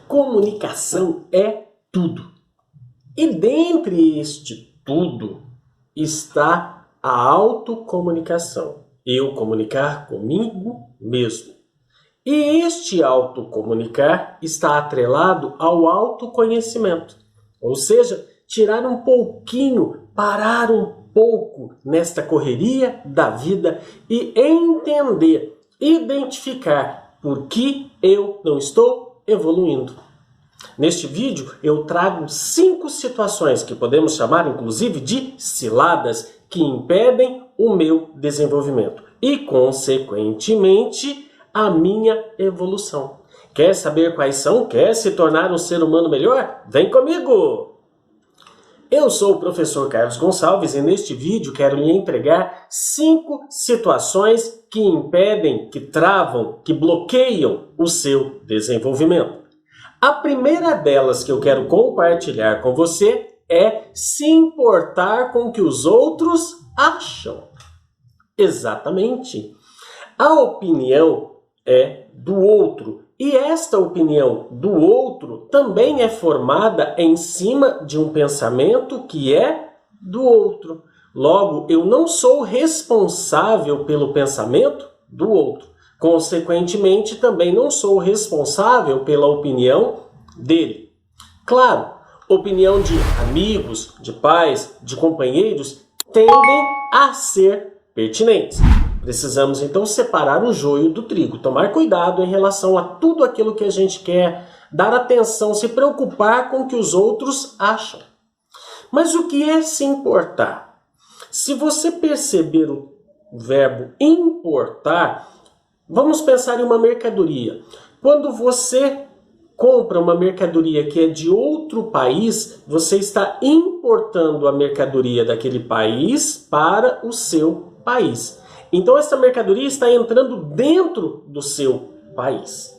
comunicação é tudo. E dentre este tudo está a autocomunicação. Eu comunicar comigo mesmo. E este autocomunicar está atrelado ao autoconhecimento. Ou seja, tirar um pouquinho, parar um pouco nesta correria da vida e entender, identificar por que eu não estou evoluindo. Neste vídeo eu trago 5 situações que podemos chamar inclusive de ciladas que impedem o meu desenvolvimento e, consequentemente, a minha evolução. Quer saber quais são? Quer se tornar um ser humano melhor? Vem comigo! Eu sou o professor Carlos Gonçalves e neste vídeo quero lhe entregar 5 situações que impedem, que travam, que bloqueiam o seu desenvolvimento. A primeira delas que eu quero compartilhar com você é se importar com o que os outros acham. Exatamente. A opinião é do outro. E esta opinião do outro também é formada em cima de um pensamento que é do outro. Logo, eu não sou responsável pelo pensamento do outro. Consequentemente, também não sou responsável pela opinião dele. Claro, opinião de amigos, de pais, de companheiros tendem a ser pertinentes. Precisamos então separar o joio do trigo, tomar cuidado em relação a tudo aquilo que a gente quer, dar atenção, se preocupar com o que os outros acham. Mas o que é se importar? Se você perceber o verbo importar, vamos pensar em uma mercadoria. Quando você compra uma mercadoria que é de outro país, você está importando a mercadoria daquele país para o seu país. Então essa mercadoria está entrando dentro do seu país.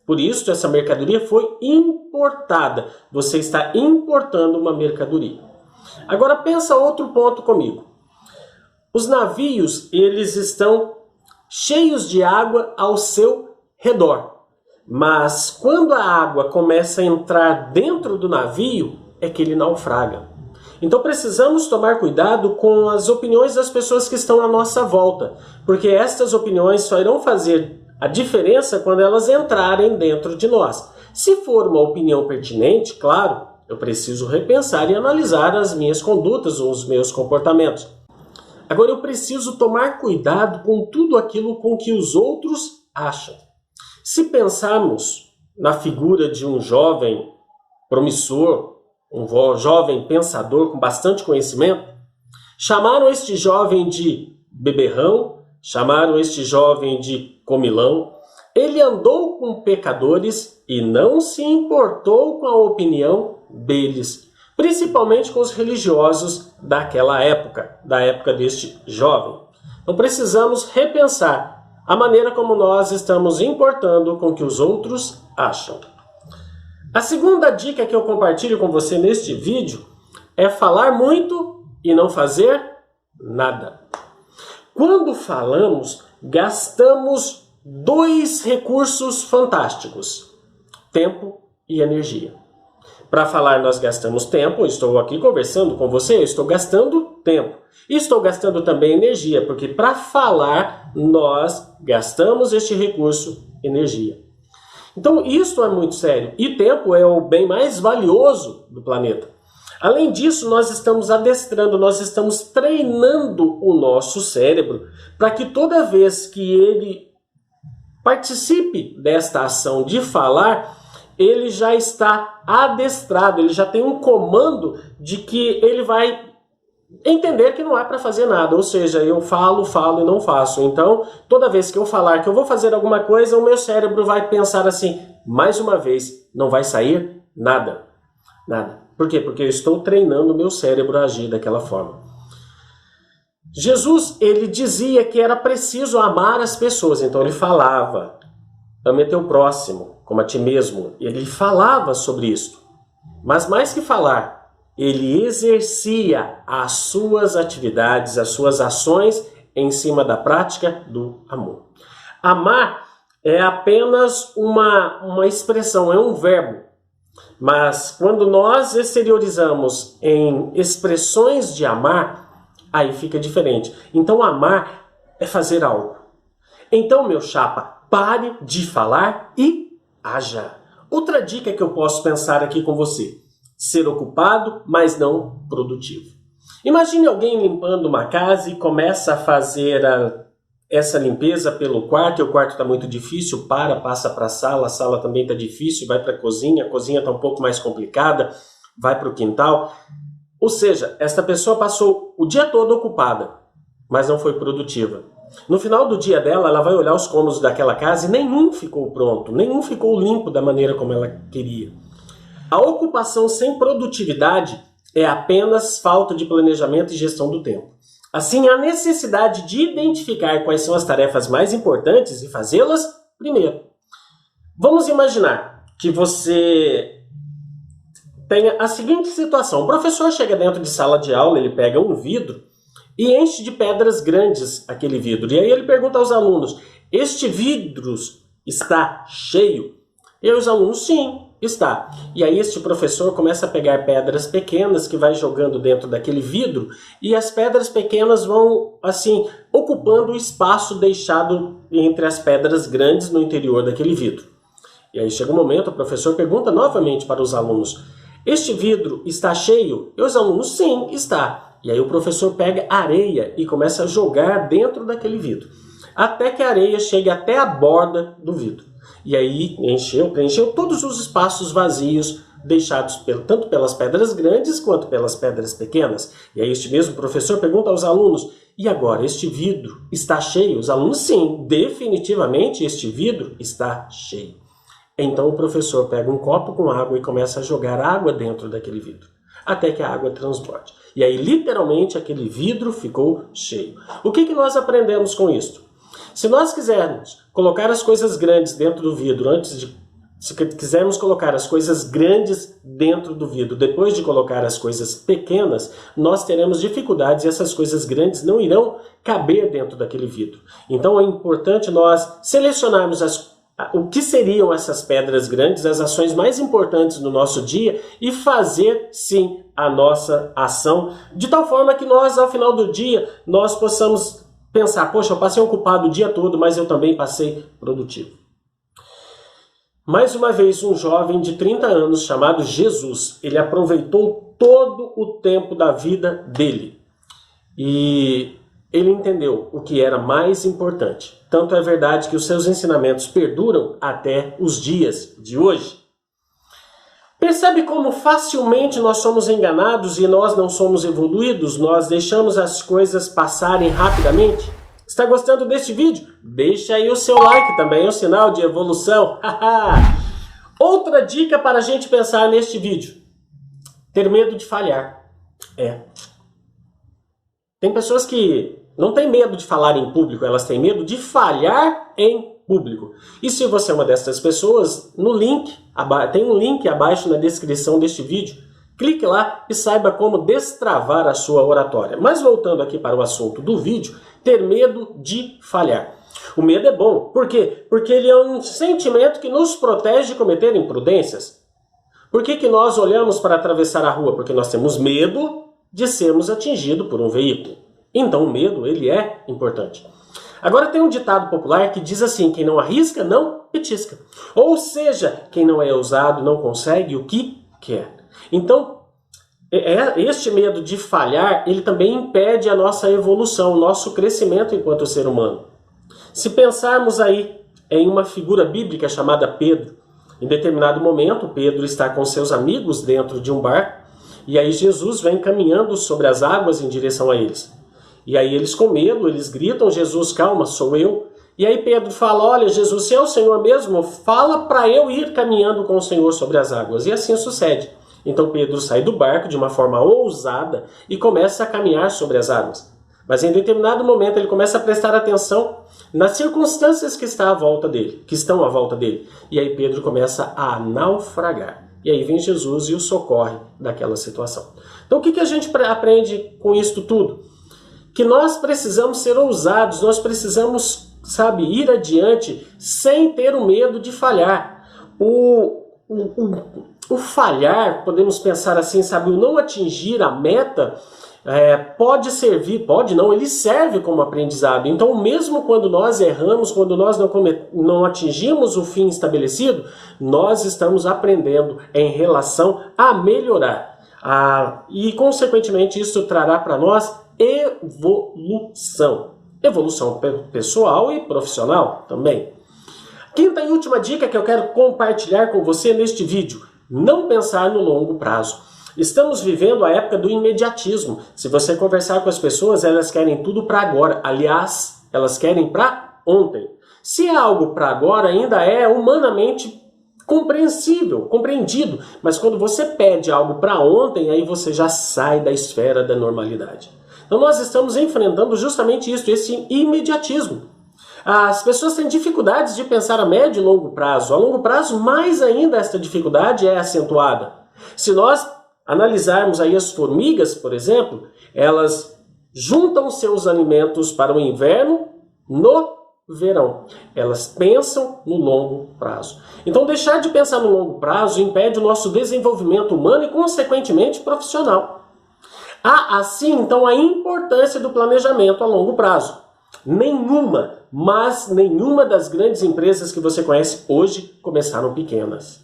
Por isso essa mercadoria foi importada. Você está importando uma mercadoria. Agora pensa outro ponto comigo. Os navios, eles estão cheios de água ao seu redor. Mas quando a água começa a entrar dentro do navio, é que ele naufraga. Então precisamos tomar cuidado com as opiniões das pessoas que estão à nossa volta, porque estas opiniões só irão fazer a diferença quando elas entrarem dentro de nós. Se for uma opinião pertinente, claro, eu preciso repensar e analisar as minhas condutas ou os meus comportamentos. Agora eu preciso tomar cuidado com tudo aquilo com que os outros acham. Se pensarmos na figura de um jovem promissor, um jovem pensador com bastante conhecimento, chamaram este jovem de beberrão, chamaram este jovem de comilão. Ele andou com pecadores e não se importou com a opinião deles, principalmente com os religiosos daquela época, da época deste jovem. Então precisamos repensar a maneira como nós estamos importando com o que os outros acham. A segunda dica que eu compartilho com você neste vídeo é falar muito e não fazer nada. Quando falamos, gastamos 2 recursos fantásticos: tempo e energia. Para falar, nós gastamos tempo, estou aqui conversando com você, eu estou gastando tempo. E estou gastando também energia, porque para falar, nós gastamos este recurso, energia. Então, isso é muito sério. E tempo é o bem mais valioso do planeta. Além disso, nós estamos adestrando, nós estamos treinando o nosso cérebro para que toda vez que ele participe desta ação de falar, ele já está adestrado, ele já tem um comando de que ele vai entender que não é para fazer nada, ou seja, eu falo e não faço. Então, toda vez que eu falar que eu vou fazer alguma coisa, o meu cérebro vai pensar assim, mais uma vez, não vai sair nada. Nada. Por quê? Porque eu estou treinando o meu cérebro a agir daquela forma. Jesus, ele dizia que era preciso amar as pessoas, então ele falava, ame teu próximo, como a ti mesmo. Ele falava sobre isso. Mas mais que falar, ele exercia as suas atividades, as suas ações em cima da prática do amor. Amar é apenas uma expressão, é um verbo. Mas quando nós exteriorizamos em expressões de amar, aí fica diferente. Então amar é fazer algo. Então, meu chapa, pare de falar e haja. Outra dica que eu posso pensar aqui com você: ser ocupado, mas não produtivo. Imagine alguém limpando uma casa e começa a fazer essa limpeza pelo quarto, e o quarto está muito difícil, passa para a sala também está difícil, vai para a cozinha está um pouco mais complicada, vai para o quintal. Ou seja, esta pessoa passou o dia todo ocupada, mas não foi produtiva. No final do dia dela, ela vai olhar os cômodos daquela casa e nenhum ficou pronto, nenhum ficou limpo da maneira como ela queria. A ocupação sem produtividade é apenas falta de planejamento e gestão do tempo. Assim, a necessidade de identificar quais são as tarefas mais importantes e fazê-las primeiro. Vamos imaginar que você tenha a seguinte situação. O professor chega dentro de sala de aula, ele pega um vidro e enche de pedras grandes aquele vidro. E aí ele pergunta aos alunos: este vidro está cheio? E aí os alunos: sim, está. E aí este professor começa a pegar pedras pequenas que vai jogando dentro daquele vidro, e as pedras pequenas vão, assim, ocupando o espaço deixado entre as pedras grandes no interior daquele vidro. E aí chega um momento, o professor pergunta novamente para os alunos: este vidro está cheio? E os alunos: sim, está. E aí o professor pega areia e começa a jogar dentro daquele vidro, até que a areia chegue até a borda do vidro. E aí preencheu todos os espaços vazios deixados tanto pelas pedras grandes quanto pelas pedras pequenas. E aí este mesmo professor pergunta aos alunos: e agora, este vidro está cheio? Os alunos: sim, definitivamente este vidro está cheio. Então o professor pega um copo com água e começa a jogar água dentro daquele vidro, até que a água transborde. E aí, literalmente, aquele vidro ficou cheio. O que nós aprendemos com isso? Se nós quisermos colocar as coisas grandes dentro do vidro, se quisermos colocar as coisas grandes dentro do vidro, depois de colocar as coisas pequenas, nós teremos dificuldades e essas coisas grandes não irão caber dentro daquele vidro. Então é importante nós selecionarmos o que seriam essas pedras grandes, as ações mais importantes no nosso dia, e fazer sim a nossa ação, de tal forma que nós, ao final do dia, nós possamos pensar: poxa, eu passei ocupado o dia todo, mas eu também passei produtivo. Mais uma vez, um jovem de 30 anos chamado Jesus, ele aproveitou todo o tempo da vida dele. E ele entendeu o que era mais importante. Tanto é verdade que os seus ensinamentos perduram até os dias de hoje. Percebe como facilmente nós somos enganados e nós não somos evoluídos? Nós deixamos as coisas passarem rapidamente? Está gostando deste vídeo? Deixa aí o seu like, também é um sinal de evolução. Outra dica para a gente pensar neste vídeo: ter medo de falhar. Tem pessoas que não têm medo de falar em público, elas têm medo de falhar em público. E se você é uma dessas pessoas, tem um link abaixo na descrição deste vídeo. Clique lá e saiba como destravar a sua oratória. Mas voltando aqui para o assunto do vídeo, ter medo de falhar. O medo é bom. Por quê? Porque ele é um sentimento que nos protege de cometer imprudências. Por que nós olhamos para atravessar a rua? Porque nós temos medo de sermos atingidos por um veículo. Então o medo, ele é importante. Agora tem um ditado popular que diz assim: quem não arrisca, não petisca. Ou seja, quem não é ousado não consegue o que quer. Então, este medo de falhar, ele também impede a nossa evolução, o nosso crescimento enquanto ser humano. Se pensarmos aí em uma figura bíblica chamada Pedro, em determinado momento, Pedro está com seus amigos dentro de um barco, e aí Jesus vem caminhando sobre as águas em direção a eles. E aí eles, com medo, eles gritam: Jesus, calma, sou eu. E aí Pedro fala: olha, Jesus, se é o Senhor mesmo, fala para eu ir caminhando com o Senhor sobre as águas. E assim sucede. Então Pedro sai do barco de uma forma ousada e começa a caminhar sobre as águas. Mas em determinado momento ele começa a prestar atenção nas circunstâncias que estão à volta dele. E aí Pedro começa a naufragar. E aí vem Jesus e o socorre daquela situação. Então o que a gente aprende com isso tudo? Que nós precisamos ser ousados, nós precisamos sabe, ir adiante sem ter o medo de falhar. O falhar, podemos pensar assim, sabe, o não atingir a meta pode servir, pode não, ele serve como aprendizado. Então, mesmo quando nós erramos, quando nós não atingimos o fim estabelecido, nós estamos aprendendo em relação a melhorar. E, consequentemente, isso trará para nós evolução. Evolução pessoal e profissional também. Quinta e última dica que eu quero compartilhar com você neste vídeo: não pensar no longo prazo. Estamos vivendo a época do imediatismo. Se você conversar com as pessoas, elas querem tudo para agora. Aliás, elas querem para ontem. Se é algo para agora, ainda é humanamente compreensível, compreendido. Mas quando você pede algo para ontem, aí você já sai da esfera da normalidade. Então nós estamos enfrentando justamente isso, esse imediatismo. As pessoas têm dificuldades de pensar a médio e longo prazo. A longo prazo, mais ainda, esta dificuldade é acentuada. Se nós analisarmos aí as formigas, por exemplo, elas juntam seus alimentos para o inverno no verão. Elas pensam no longo prazo. Então, deixar de pensar no longo prazo impede o nosso desenvolvimento humano e, consequentemente, profissional. Há, assim, então, a importância do planejamento a longo prazo. Nenhuma das grandes empresas que você conhece hoje começaram pequenas.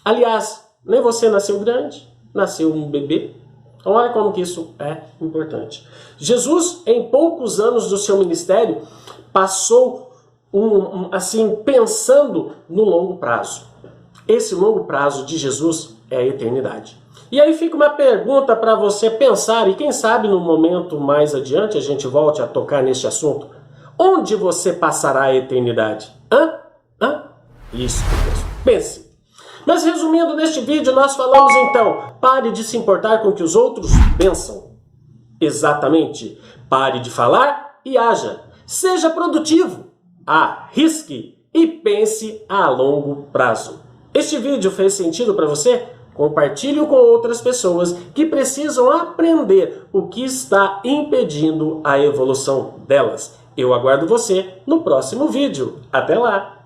Aliás, nem você nasceu grande, nasceu um bebê. Então olha como que isso é importante. Jesus, em poucos anos do seu ministério, passou assim pensando no longo prazo. Esse longo prazo de Jesus é a eternidade. E aí fica uma pergunta para você pensar, e quem sabe no momento mais adiante a gente volte a tocar neste assunto. Onde você passará a eternidade? Isso mesmo. Pense. Mas resumindo neste vídeo, nós falamos então: pare de se importar com o que os outros pensam. Exatamente. Pare de falar e haja. Seja produtivo. Arrisque e pense a longo prazo. Este vídeo fez sentido para você? Compartilhe com outras pessoas que precisam aprender o que está impedindo a evolução delas. Eu aguardo você no próximo vídeo. Até lá!